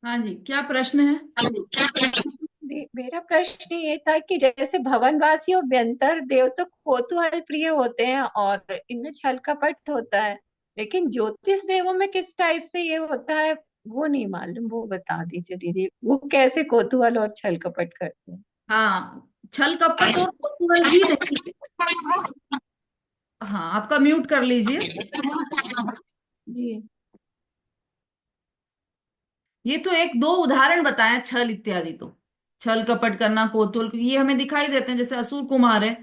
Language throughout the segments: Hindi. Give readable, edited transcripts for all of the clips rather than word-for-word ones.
हाँ जी, क्या प्रश्न है? मेरा प्रश्न ये था कि जैसे भवनवासी और व्यंतर देव तो कौतूहल प्रिय होते हैं और इनमें छल कपट होता है। लेकिन ज्योतिष देवों में किस टाइप से ये होता है वो नहीं मालूम, वो बता दीजिए दीदी, वो कैसे कौतूहल और छल कपट करते हैं। हाँ, छल कपट और कौतूहल ही नहीं। हाँ, आपका म्यूट कर लीजिए। जी। ये तो एक दो उदाहरण बताए छल इत्यादि, तो छल कपट करना, कौतूहल, क्योंकि ये हमें दिखाई देते हैं। जैसे असुर कुमार है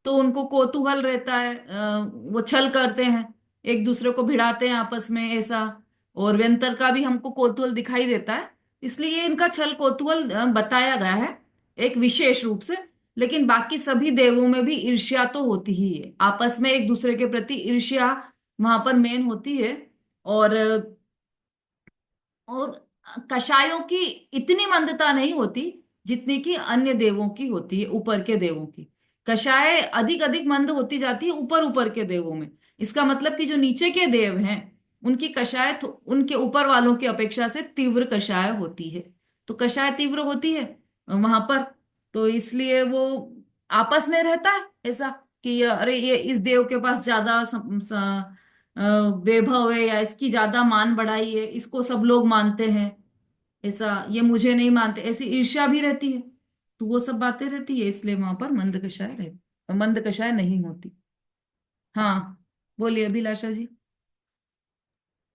तो उनको कौतूहल रहता है, वो छल करते हैं, एक दूसरे को भिड़ाते हैं आपस में, ऐसा। और व्यंतर का भी हमको कौतूहल दिखाई देता है, इसलिए इनका छल कौतूहल बताया गया है एक विशेष रूप से। लेकिन बाकी सभी देवों में भी ईर्ष्या तो होती ही है, आपस में एक दूसरे के प्रति ईर्ष्या वहां पर मेन होती है। और और कषायों की इतनी मंदता नहीं होती जितनी कि अन्य देवों की होती है, ऊपर के देवों की। कषाय अधिक अधिक मंद होती जाती है ऊपर ऊपर के देवों में। इसका मतलब कि जो नीचे के देव हैं उनकी कषाय उनके ऊपर वालों की अपेक्षा से तीव्र कषाय होती है। तो कषाय तीव्र होती है वहां पर। तो इसलिए वो आपस में रहता है ऐसा कि अरे ये इस देव के पास ज्यादा अ, वैभव है, या इसकी ज्यादा मान बढ़ाई है, इसको सब लोग मानते हैं, ऐसा ये मुझे नहीं मानते, ऐसी ईर्ष्या भी रहती है। तो वो सब बातें रहती है, इसलिए वहां पर मंद कषाय नहीं होती। हाँ, बोलिए अभिलाषा जी।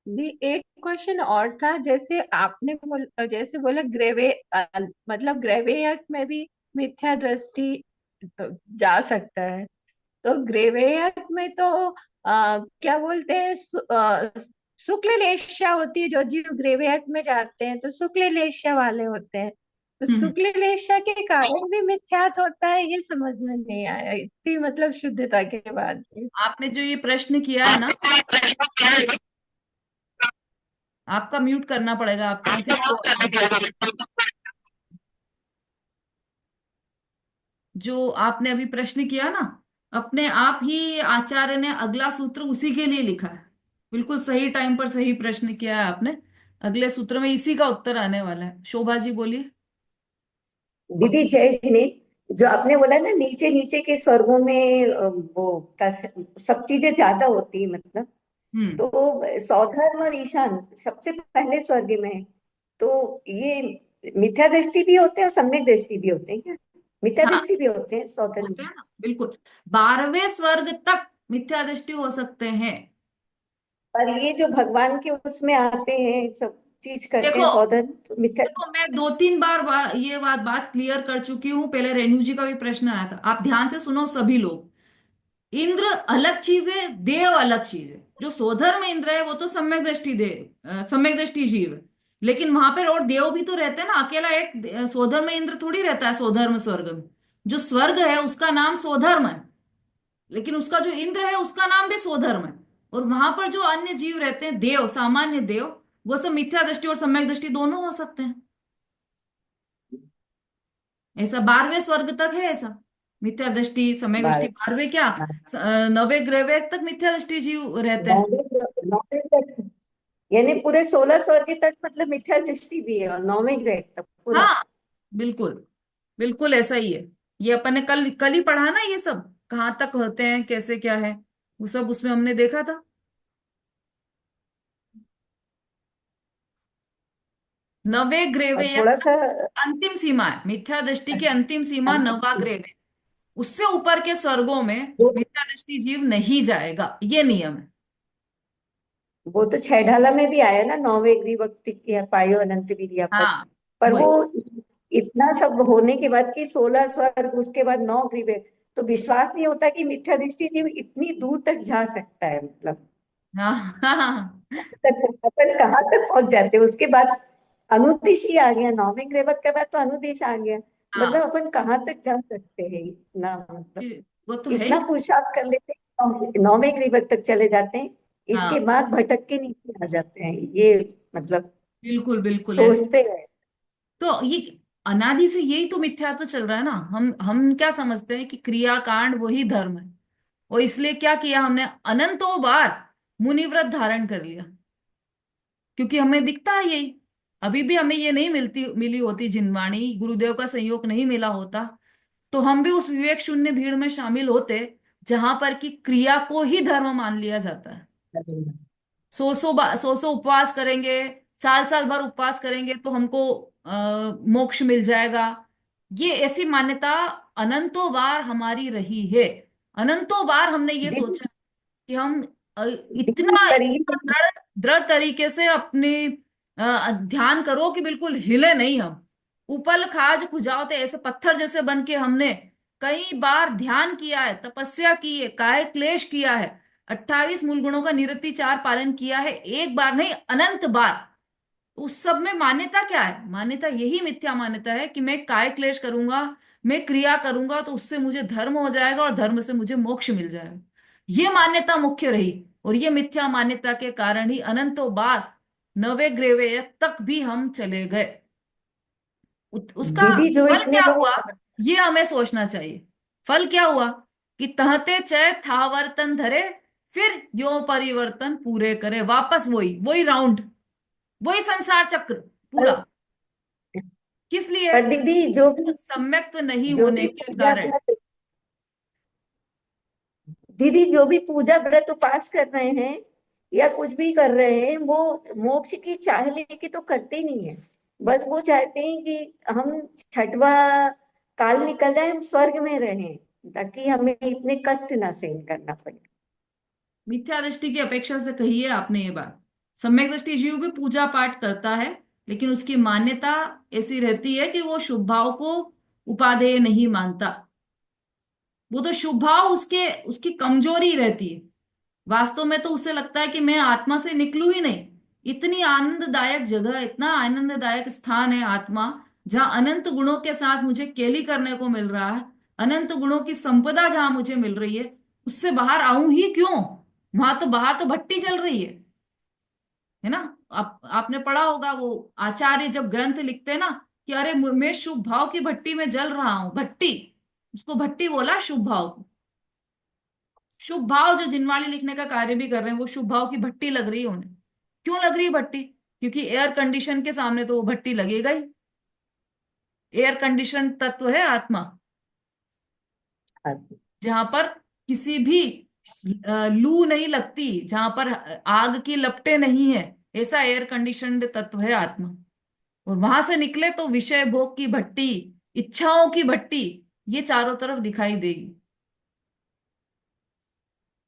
जी, एक क्वेश्चन और था। जैसे आपने जैसे बोला ग्रेवे मतलब ग्रेवेयक में भी मिथ्या दृष्टि जा सकता है। तो ग्रेवेयक में तो क्या बोलते हैं, शुक्ल लेस्या होती है। जो जीव ग्रेवेयक में जाते हैं तो शुक्ल लेस्या वाले होते हैं। तो हम्म। शुक्ल लेस्या के कारण भी मिथ्यात होता है, ये समझ में नहीं आया इतनी मतलब शुद्धता के बाद भी। आपने जो ये प्रश्न किया है ना, आपका म्यूट करना पड़ेगा, आपके यहाँ से जो आपने अभी प्रश्न किया ना, अपने आप ही आचार्य ने अगला सूत्र उसी के लिए लिखा है। बिल्कुल सही टाइम पर सही प्रश्न किया है आपने। अगले सूत्र में इसी का उत्तर आने वाला है। शोभा जी बोलिए। दीदी जय जी ने जो आपने बोला ना नीचे नीचे के स्वर्गों में सब चीजें ज्यादा होती है मतलब। हम्म। तो सौधर्म और ईशान सबसे पहले स्वर्ग में है। तो ये मिथ्या दृष्टि भी होते हैं और सम्यक दृष्टि भी होते हैं क्या? मिथ्या हाँ, दृष्टि भी होते हैं सौधर्म होते में? हैं ना, बिल्कुल। 12वें स्वर्ग तक मिथ्या दृष्टि हो सकते हैं। पर ये जो भगवान के उसमें आते हैं सब चीज करते हैं देखो, सौधर्म तो मिथ्या। मैं दो तीन बार ये बात क्लियर कर चुकी हूँ। पहले रेणु जी का भी प्रश्न आया था, आप ध्यान से सुनो सभी लोग। इंद्र अलग चीज है, देव अलग चीज है। जो सोधर्म इंद्र है वो तो सम्यक दृष्टि जीव है। लेकिन वहां पर और देव भी तो रहते हैं ना, अकेला एक सोधर्म इंद्र थोड़ी रहता है सोधर्म स्वर्ग में। जो स्वर्ग है उसका नाम सोधर्म है, लेकिन उसका जो इंद्र है उसका नाम भी सोधर्म है। और वहां पर जो अन्य जीव रहते हैं, देव, सामान्य देव, वो सब मिथ्या दृष्टि और सम्यक दृष्टि दोनों हो सकते हैं। ऐसा 12वें स्वर्ग तक है ऐसा, मिथ्या दृष्टि सम्यक दृष्टि। बारह 12वें क्या, 9वें ग्रह तक मिथ्या दृष्टि जीव रहते हैं। नौवे नौवे तक यानी पूरे 16 स्वर्ग तक मतलब मिथ्या दृष्टि भी है और नौवें ग्रह तक पूरा। हाँ, बिल्कुल, बिल्कुल ऐसा ही है। ये अपन ने कल कल ही पढ़ा ना, ये सब कहाँ तक होते हैं, कैसे क्या है, वो सब उसमें हमने देखा था। नवे ग्रेवे और या थोड़ा सा अंतिम सीमा है, मिथ्या दृष्टि की अंतिम सीमा नवा ग्रेव है। उससे ऊपर के स्वर्गों में वो मिथ्या दृष्टि जीव नहीं जाएगा, ये नियम है। वो तो छह ढाला में भी आया ना, नौवे विभक्ति की पायो अनंत वीर्या पद। हाँ, पर वो वही। इतना सब होने के बाद कि 16 स्वर्ग उसके बाद 9 ग्रीव, तो विश्वास नहीं होता कि मिथ्या दृष्टि जीव इतनी दूर तक जा सकता है मतलब। हाँ, हाँ, हाँ, अपन कहाँ तक पहुंच जाते हैं उसके बाद? अनुदिश ही आ गया, नौवे ग्रेवत के बाद तो अनुदिश आ गया। हाँ, मतलब अपन कहाँ तक जा सकते हैं इतना मतलब। वो तो है इतना ही। पुरुषार्थ कर लेते हैं, नौवे ग्रीवत तक चले जाते हैं। इसके हाँ, बाद भटक के नीचे आ जाते हैं ये मतलब बिल्कुल बिल्कुल ऐसे। सोचते हैं। तो ये अनादि से यही तो मिथ्यात्व चल रहा है ना। हम क्या समझते हैं कि क्रियाकांड वही धर्म है। और इसलिए क्या किया हमने, अनंतों बार मुनिव्रत धारण कर लिया, क्योंकि हमें दिखता है यही। अभी भी हमें ये नहीं मिली होती जिनवाणी, गुरुदेव का संयोग नहीं मिला होता, तो हम भी उस विवेक शून्य भीड़ में शामिल होते जहां पर कि क्रिया को ही धर्म मान लिया जाता है। सौ उपवास करेंगे, साल साल भर उपवास करेंगे तो हमको मोक्ष मिल जाएगा। ये ऐसी मान्यता अनंतों बार हमारी रही है। अनंतों बार हमने ये दीदी, सोचा कि हम दीदी इतना करिए। इतना दृढ़ दृढ़ तरीके से अपने ध्यान करो कि बिल्कुल हिले नहीं हम, उपल खाज खुजावते ऐसे पत्थर जैसे बन के हमने कई बार ध्यान किया है, तपस्या की है, काय क्लेश किया है, 28 मूल गुणों का निरतिचार पालन किया है, एक बार नहीं अनंत बार। उस सब में मान्यता क्या है? मान्यता यही मिथ्या मान्यता है कि मैं काय क्लेश करूंगा, मैं क्रिया करूंगा तो उससे मुझे धर्म हो जाएगा और धर्म से मुझे मोक्ष मिल जाएगा। ये मान्यता मुख्य रही, और ये मिथ्या मान्यता के कारण ही अनंतों बार नवे ग्रेवे तक भी हम चले गए। उसका दीदी जो फल इतने क्या हुआ, बड़े, ये हमें सोचना चाहिए। फल क्या हुआ कि तहते चय थावर्तन धरे, फिर यो परिवर्तन पूरे करे, वापस वही वही राउंड, वही संसार चक्र पूरा। पर, किस लिए? पर दीदी जो भी, सम्यक्त नहीं जो होने भी के पूजा कारण। व्रत, दीदी जो भी पूजा व्रत उपास कर रहे हैं या कुछ भी कर रहे हैं, वो मोक्ष की चाह लेके तो करते ही नहीं है। बस वो चाहते हैं कि हम छठवा काल निकल जाए, हम स्वर्ग में रहें, ताकि हमें इतने कष्ट ना सहन करना पड़े। मिथ्या दृष्टि की अपेक्षा से कही है आपने ये बात। सम्यक दृष्टि जीव भी पूजा पाठ करता है, लेकिन उसकी मान्यता ऐसी रहती है कि वो शुभ भाव को उपादेय नहीं मानता। वो तो शुभ भाव उसके उसकी कमजोरी रहती है। वास्तव में तो उसे लगता है कि मैं आत्मा से निकलूं ही नहीं। इतनी आनंददायक जगह, इतना आनंददायक स्थान है आत्मा, जहां अनंत गुणों के साथ मुझे केली करने को मिल रहा है, अनंत गुणों की संपदा जहां मुझे मिल रही है, उससे बाहर आऊं ही क्यों? वहां तो बाहर तो भट्टी चल रही है ना। आपने पढ़ा होगा वो आचार्य जब ग्रंथ लिखते हैं ना कि अरे मैं शुभ भाव की भट्टी में जल रहा हूं, भट्टी, उसको भट्टी बोला शुभ भाव को। शुभ भाव जो जिनवाणी लिखने का कार्य भी कर रहे हैं वो शुभ भाव की भट्टी लग रही है उन्हें। क्यों लग रही है भट्टी? क्योंकि एयर कंडीशन के सामने तो वो भट्टी लगेगा ही। एयर कंडीशन तत्व है आत्मा, जहां पर किसी भी लू नहीं लगती, जहां पर आग की लपटें नहीं है, ऐसा एयर कंडीशनड तत्व है आत्मा। और वहां से निकले तो विषय भोग की भट्टी, इच्छाओं की भट्टी, ये चारों तरफ दिखाई देगी।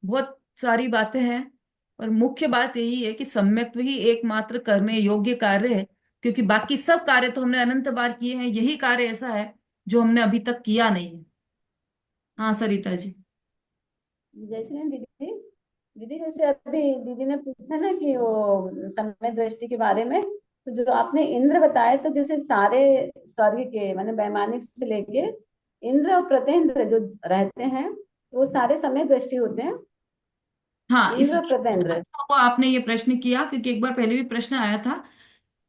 बहुत सारी बातें हैं, पर मुख्य बात यही है कि सम्यक्त्व ही एकमात्र करने योग्य कार्य है, क्योंकि बाकी सब कार्य तो हमने अनंत बार किए हैं, यही कार्य ऐसा है जो हमने अभी तक किया नहीं है। हाँ सरिता जी। जैसे ना दीदी, दीदी जैसे अभी दीदी ने पूछा ना कि वो समय दृष्टि के बारे में, तो जो आपने इंद्र बताए, तो जैसे सारे स्वर्ग के माने वैमानिक से लेके इंद्र और प्रतेंद्र जो रहते हैं, तो वो सारे समय दृष्टि होते हैं। हाँ, इंद्र और इसलिए प्रतेंद्र। अच्छा हुआ आपने ये प्रश्न किया, क्योंकि एक बार पहले भी प्रश्न आया था।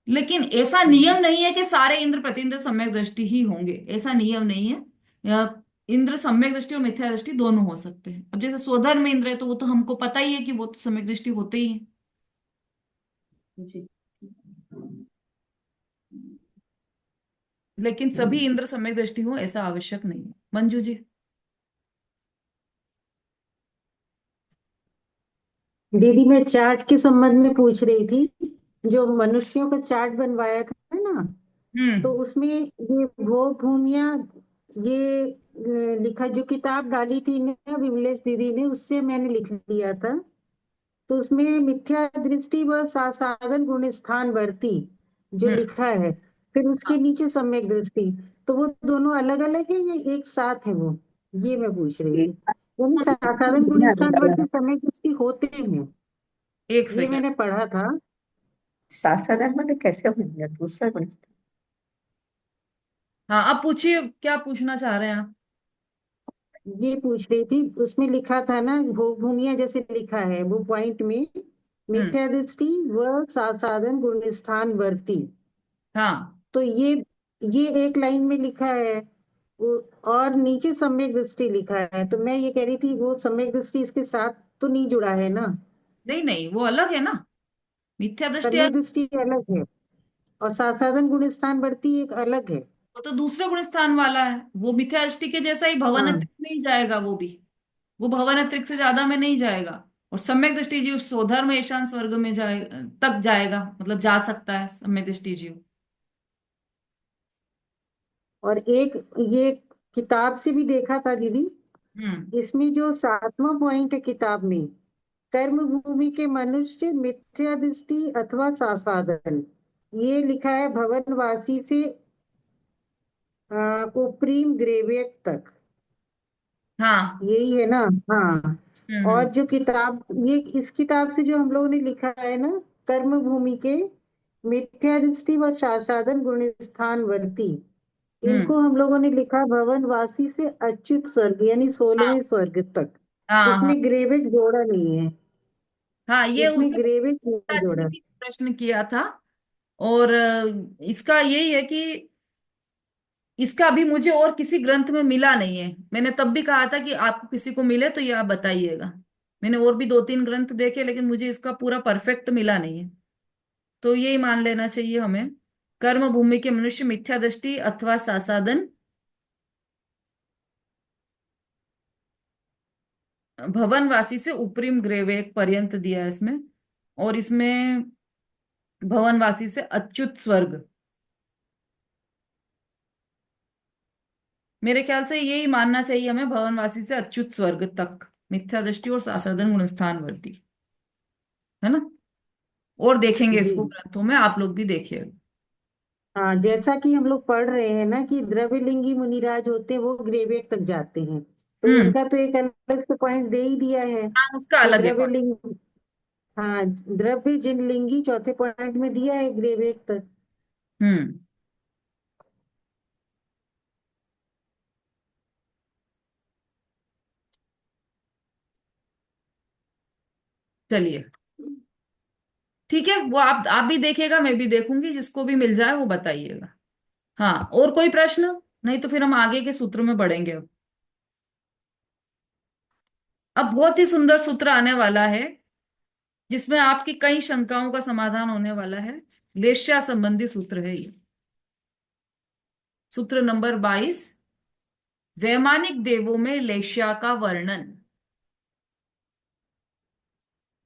लेकिन ऐसा नियम नहीं है कि सारे इंद्र प्रतिंद्र सम्यक दृष्टि ही होंगे, ऐसा नियम नहीं है। इंद्र सम्यक दृष्टि और मिथ्या दृष्टि दोनों हो सकते हैं। अब जैसे स्वधर्म इंद्र है तो वो तो हमको पता ही है कि वो तो सम्यक दृष्टि होते ही है। जी। लेकिन सभी इंद्र सम्यक दृष्टि हो ऐसा आवश्यक नहीं है। मंजू जी। दीदी मैं चार्ट के संबंध में पूछ रही थी। जो मनुष्यों का चार्ट बनवाया था ना, तो हम्म। उसमें ये वो भूमिया, ये लिखा, जो किताब डाली थी ना विमलेश दीदी ने, उससे मैंने लिख लिया था। तो उसमें मिथ्या दृष्टि व साधन गुण स्थान वर्ती जो हम्म। लिखा है, फिर उसके नीचे सम्यक दृष्टि, तो वो दोनों अलग अलग है या एक साथ है वो? ये मैं पूछ रही थी। यानी साधन गुण स्थान वर्ती सम्यक दृष्टि होते हैं, एक ये सेकेंड। मैंने पढ़ा था। साधारण में कैसे होंगे दूसरा गणित? हाँ, अब पूछिए क्या पूछना चाह रहे हैं आप। ये पूछ रही थी, उसमें लिखा था ना वो भूमिया, जैसे लिखा है वो पॉइंट में, हम्म। मिथ्या दृष्टि व साधन गुण स्थान वर्ती, हाँ। तो ये एक लाइन में लिखा है। और नीचे सम्यक दृष्टि लिखा है, तो मैं ये कह रही थी वो सम्यक दृष्टि इसके साथ तो नहीं जुड़ा है ना? नहीं नहीं, वो अलग है ना, मिथ्या दृष्टि सम्यक अलग। दृष्टि अलग है। और सासाधन गुण स्थान वर्ती एक अलग है। वो तो दूसरे गुण स्थान वाला है, वो मिथ्या दृष्टि के जैसा ही हाँ, भवनत्रिक में ही जाएगा वो भी। वो भवनत्रिक से ज्यादा में नहीं जाएगा। और सम्यक दृष्टि जीव स्वधर्म ईशान स्वर्ग में जाए तक जाएगा, मतलब जा सकता है सम्यक दृष्टि जीव। और एक ये किताब से भी देखा था दीदी, हम्म। इसमें जो 7वां पॉइंट है किताब में, कर्म भूमि के मनुष्य मिथ्या दृष्टि अथवा सासाधन, ये लिखा है भवनवासी से उपरीम ग्रेवियक तक, हाँ। यही है ना। हाँ। और हम्म। जो किताब, ये इस किताब से जो हम लोगों ने लिखा है ना, कर्म भूमि के मिथ्या दृष्टि व सासाधन गुण स्थान वर्ती, हम्म। इनको हम लोगों ने लिखा भवनवासी से अच्युत स्वर्ग यानी हाँ 16वें स्वर्ग तक। हाँ हाँ। इसमें ग्रेविक जोड़ा नहीं है, हाँ, ये इसमें उसने ग्रेविक नहीं पिताजी ने जोड़ा। भी प्रश्न किया था। और इसका यही है कि इसका अभी मुझे और किसी ग्रंथ में मिला नहीं है। मैंने तब भी कहा था कि आपको किसी को मिले तो ये आप बताइएगा। मैंने और भी 2-3 ग्रंथ देखे, लेकिन मुझे इसका पूरा परफेक्ट मिला नहीं है। तो यही मान लेना चाहिए हमें, कर्म भूमि के मनुष्य मिथ्या दृष्टि अथवा सासाधन भवनवासी से उपरिम ग्रेवेक पर्यंत दिया है इसमें। और इसमें भवनवासी से अच्युत स्वर्ग, मेरे ख्याल से यही मानना चाहिए हमें, भवनवासी से अच्युत स्वर्ग तक मिथ्या दृष्टि और सासाधन गुणस्थान वर्ती, है ना। और देखेंगे जी। इसको ग्रंथों में, आप लोग भी देखिएगा। हाँ, जैसा कि हम लोग पढ़ रहे हैं ना कि द्रव्यलिंगी मुनिराज होते हैं वो ग्रेवियक तक जाते हैं, तो हम्म। उनका तो एक अलग से पॉइंट दे ही दिया है हाँ, उसका कि अलग है point। द्रव्यलिंग, हाँ, द्रव्य जिन लिंगी चौथे पॉइंट में दिया है ग्रेवियक तक। हम्म। चलिए, ठीक है, वो आप भी देखिएगा, मैं भी देखूंगी, जिसको भी मिल जाए वो बताइएगा। हाँ, और कोई प्रश्न? नहीं तो फिर हम आगे के सूत्र में बढ़ेंगे अब बहुत ही सुंदर सूत्र आने वाला है, जिसमें आपकी कई शंकाओं का समाधान होने वाला है। लेश्या संबंधी सूत्र है ये, सूत्र नंबर 22। वैमानिक देवों में लेश्या का वर्णन।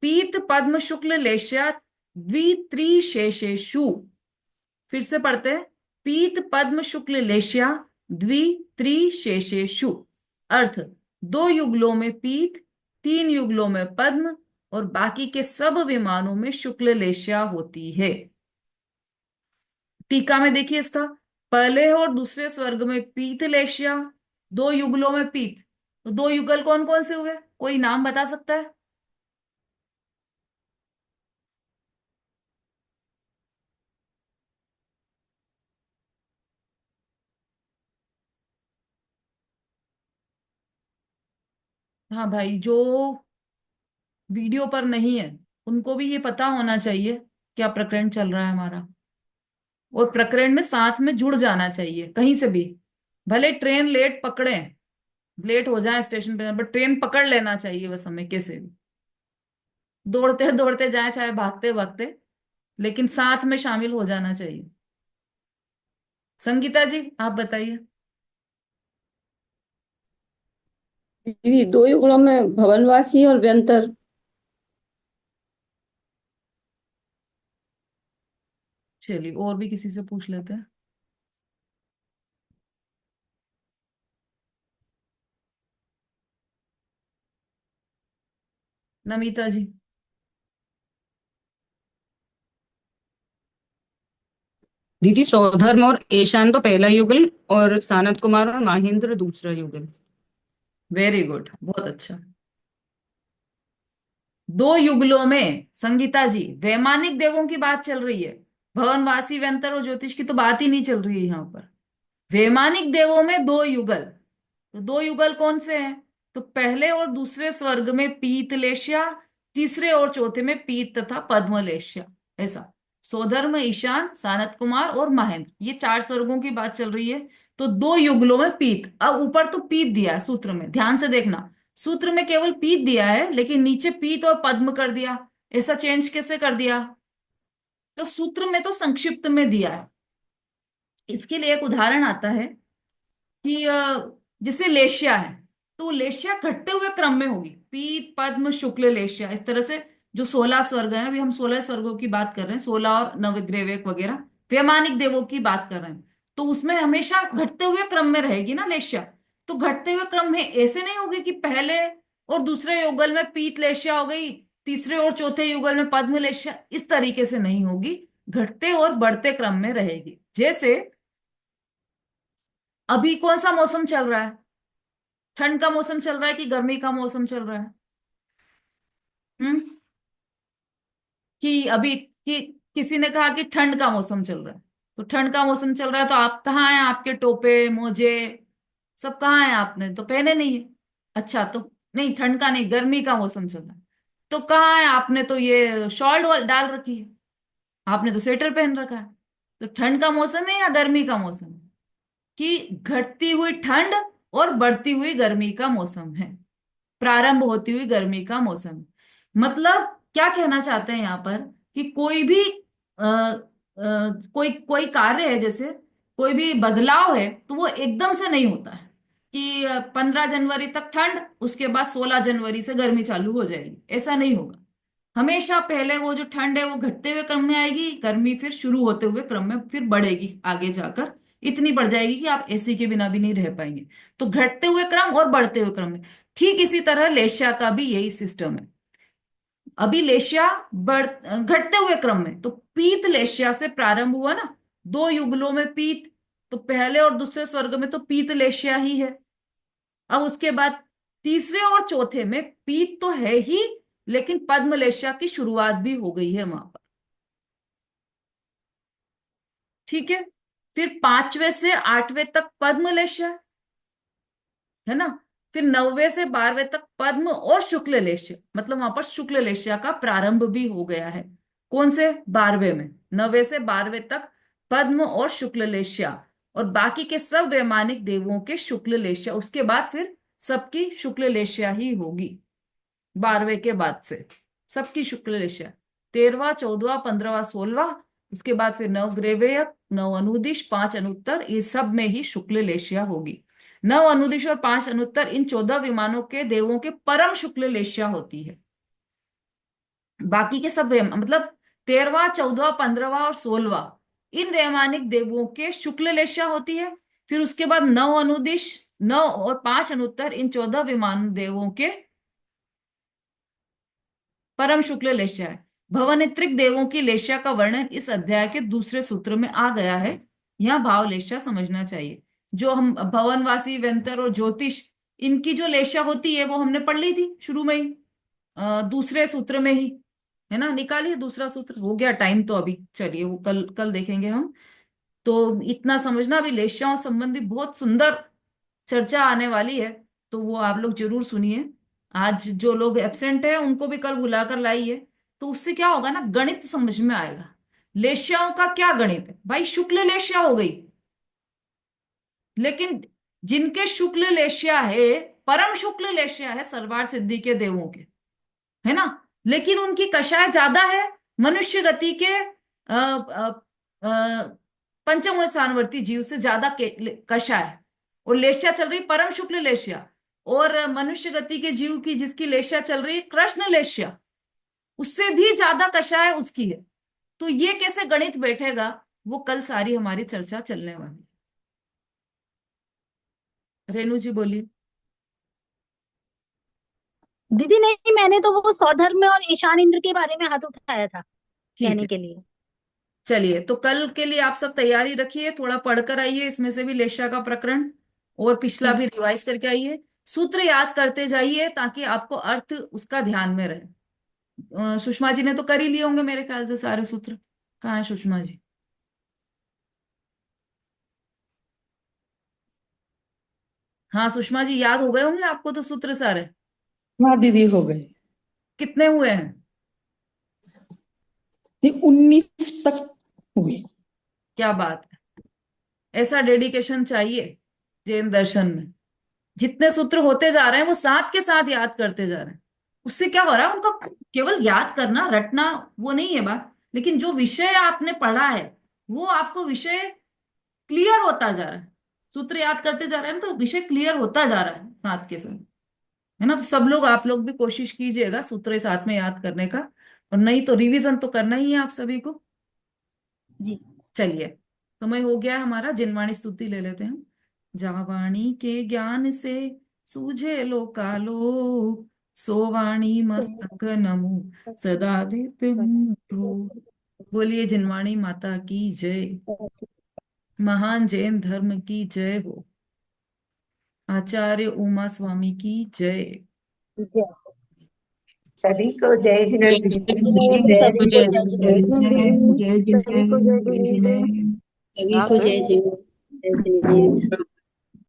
पीत पद्म शुक्ल लेश्या द्वित्रिशेषेषु। फिर से पढ़ते हैं। पीत पद्म शुक्ल लेश्या द्वित्रिशेषेषु। अर्थ, 2 युगलों में पीत, 3 युगलों में पद्म, और बाकी के सब विमानों में शुक्ल लेश्या होती है। टीका में देखिए इसका, पहले और दूसरे स्वर्ग में पीत लेश्या, 2 युगलों में पीत। तो 2 युगल कौन कौन से हुए, कोई नाम बता सकता है? हाँ भाई, जो वीडियो पर नहीं है उनको भी ये पता होना चाहिए क्या प्रकरण चल रहा है हमारा। और प्रकरण में साथ में जुड़ जाना चाहिए कहीं से भी। भले ट्रेन लेट पकड़े, लेट हो जाए स्टेशन पे, बट ट्रेन पकड़ लेना चाहिए बस हमें, कैसे भी दौड़ते दौड़ते जाए चाहे भागते भागते, लेकिन साथ में शामिल हो जाना चाहिए। संगीता जी, आप बताइए। दीदी 2 युगलों में भवनवासी और व्यंतर। चलिए, और भी किसी से पूछ लेते हैं। नमिता जी। दीदी सौधर्म और ईशान तो पहला युगल, और सानत कुमार और माहेंद्र दूसरा युगल। वेरी गुड, बहुत अच्छा। 2 युगलों में संगीता जी वैमानिक देवों की बात चल रही है। भवनवासी व्यंतर और ज्योतिष की तो बात ही नहीं चल रही है यहाँ पर। वैमानिक देवों में 2 युगल। तो 2 युगल कौन से हैं? तो पहले और दूसरे स्वर्ग में पीतलेश्या, तीसरे और चौथे में पीत तथा पद्मलेश्या, ऐसा। सौधर्म, ईशान, सानत कुमार और महेंद्र, ये 4 स्वर्गों की बात चल रही है। तो 2 युगलों में पीत, अब ऊपर तो पीत दिया है सूत्र में, ध्यान से देखना। सूत्र में केवल पीत दिया है, लेकिन नीचे पीत और पद्म कर दिया। ऐसा चेंज कैसे कर दिया? तो सूत्र में तो संक्षिप्त में दिया है। इसके लिए एक उदाहरण आता है कि जैसे लेशिया है, तो लेशिया घटते हुए क्रम में होगी, पीत पद्म शुक्ल लेशिया, इस तरह से। जो 16 स्वर्ग हैं, अभी हम 16 स्वर्गों की बात कर रहे हैं, 16 और नवग्रैवक वगैरह वैमानिक देवों की बात कर रहे हैं। तो उसमें हमेशा घटते हुए क्रम में रहेगी ना लेशिया। तो घटते हुए क्रम में ऐसे नहीं होगी कि पहले और दूसरे युगल में पीत लेशिया हो गई, तीसरे और चौथे युगल में पद्म लेशिया, इस तरीके से नहीं होगी। घटते और बढ़ते क्रम में रहेगी। जैसे अभी कौन सा मौसम चल रहा है? ठंड का मौसम चल रहा है कि गर्मी का मौसम चल रहा है? हम्म कि अभी कि किसी ने कहा कि ठंड का मौसम चल रहा है, तो ठंड का मौसम चल रहा है, तो आप कहाँ हैं? आपके टोपे मोजे सब कहाँ हैं? आपने तो पहने नहीं है। अच्छा, तो नहीं, ठंड का नहीं, गर्मी का मौसम चल रहा है, तो कहाँ है? आपने तो ये शॉल डाल रखी है, आपने तो स्वेटर पहन रखा है। तो ठंड का मौसम है या गर्मी का मौसम है? कि घटती हुई ठंड और बढ़ती हुई गर्मी का मौसम है, प्रारंभ होती हुई गर्मी का मौसम। मतलब क्या कहना चाहते हैं यहाँ पर कि कोई भी कोई कोई कार्य है, जैसे कोई भी बदलाव है, तो वो एकदम से नहीं होता है कि 15 जनवरी तक ठंड, उसके बाद 16 जनवरी से गर्मी चालू हो जाएगी, ऐसा नहीं होगा। हमेशा पहले वो जो ठंड है वो घटते हुए क्रम में आएगी, गर्मी फिर शुरू होते हुए क्रम में फिर बढ़ेगी, आगे जाकर इतनी बढ़ जाएगी कि आप एसी के बिना भी नहीं रह पाएंगे। तो घटते हुए क्रम और बढ़ते हुए क्रम में। ठीक इसी तरह लेशिया का भी यही सिस्टम है। अभी लेशिया घटते हुए क्रम में, तो पीत लेशिया से प्रारंभ हुआ ना, दो युगलों में पीत, तो पहले और दूसरे स्वर्ग में तो पीत लेशिया ही है। अब उसके बाद तीसरे और चौथे में पीत तो है ही, लेकिन पद्म लेशिया की शुरुआत भी हो गई है वहां पर। ठीक है। फिर 5वें से 8वें तक पद्म लेशिया है ना। फिर 9वें से 12वें तक पद्म और शुक्ल लेशिया, मतलब वहां पर शुक्ल लेशिया का प्रारंभ भी हो गया है। कौन से? 12वें में। 9वें से 12वें तक पद्म और शुक्ल लेशिया, और बाकी के सब वैमानिक देवों के शुक्ल लेशिया। उसके बाद फिर सबकी शुक्ल लेशिया ही होगी। 12वें के बाद से सबकी शुक्ल लेशिया। 13वां 14वां 15वां 16वां, उसके बाद फिर 9 ग्रेवेयक, 9 अनुदिश, 5 अनुत्तर, ये सब में ही शुक्ल लेशिया होगी। 9 अनुदिश और 5 अनुत्तर, इन 14 विमानों के देवों के परम शुक्ल लेशिया होती है। बाकी के सब मतलब 13वां 14वां 15वां और 16वां, इन वैमानिक देवों के शुक्ल लेशिया होती है। फिर उसके बाद 9 अनुदिश, 9 और 5 अनुत्तर, इन 14 विमान देवों के परम शुक्ल लेशिया है। भवनित्रिक देवों की लेशिया का वर्णन इस अध्याय के दूसरे सूत्र में आ गया है। यहाँ भाव लेशिया समझना चाहिए। जो हम भवनवासी, व्यंतर और ज्योतिष, इनकी जो लेशिया होती है वो हमने पढ़ ली थी शुरू में ही, दूसरे सूत्र में ही, है ना। निकालिए दूसरा सूत्र, हो गया टाइम तो अभी, चलिए वो कल कल देखेंगे हम। तो इतना समझना, अभी लेशियाओं संबंधी बहुत सुंदर चर्चा आने वाली है, तो वो आप लोग जरूर सुनिए। आज जो लोग एब्सेंट है उनको भी कल बुलाकर लाइए, तो उससे क्या होगा ना, गणित समझ में आएगा। लेशियाओं का क्या गणित है भाई? शुक्ल लेशिया हो गई, लेकिन जिनके शुक्ल लेशिया है, परम शुक्ल लेशिया है सर्वार सिद्धि के देवों के, है ना, लेकिन उनकी कषाय ज्यादा है मनुष्य गति के पंचम और स्थानवर्ती जीव से ज्यादा कषाय है। और लेशिया चल रही परम शुक्ल लेशिया, और मनुष्य गति के जीव की जिसकी लेशिया चल रही है कृष्ण लेशिया, उससे भी ज्यादा कषाय उसकी है। तो ये कैसे गणित बैठेगा, वो कल सारी हमारी चर्चा चलने वाली है। रेणु जी बोलिए। दीदी नहीं, मैंने तो वो सौधर्म और ईशान इंद्र के बारे में हाथ उठाया था ठीक कहने है, के लिए। चलिए तो कल के लिए आप सब तैयारी रखिए, थोड़ा पढ़कर आइए इसमें से भी लेशा का प्रकरण, और पिछला ठीक। भी रिवाइज करके आइए। सूत्र याद करते जाइए ताकि आपको अर्थ उसका ध्यान में रहे। सुषमा जी ने तो कर ही लिए होंगे मेरे ख्याल से सारे सूत्र। कहाँ है सुषमा जी? हाँ सुषमा जी, याद हो गए होंगे आपको तो सूत्र सारे। हाँ दीदी, हो गए। कितने हुए हैं? ये 19 तक हुए। क्या बात है, ऐसा डेडिकेशन चाहिए जैन दर्शन में। जितने सूत्र होते जा रहे हैं वो साथ के साथ याद करते जा रहे हैं। उससे क्या हो रहा है, उनका केवल याद करना रटना वो नहीं है बात, लेकिन जो विषय आपने पढ़ा है वो आपको विषय क्लियर होता जा रहा है, सूत्र याद करते जा रहे हैं ना, तो विषय क्लियर होता जा रहा है साथ के साथ, है ना। तो सब लोग, आप लोग भी कोशिश कीजिएगा सूत्र साथ में याद करने का, और नहीं तो रिवीजन तो करना ही है आप सभी को। जी। चलिए, समय हो गया हमारा, जिनवाणी स्तुति ले लेते हैं। जावाणी के ज्ञान से सूझे लोकालोक, सोवाणी मस्तक नमो सदा देते हूँ ठोक। बोलिए जिनवाणी माता की जय, महान जैन धर्म की जय हो, आचार्य उमा स्वामी की जय। सभी को जय जय जय जय दीदी, जय सभी को जय जय जय दीदी, जय जय सभी को जय जय दीदी। जय। सभी को जय जय जय जय।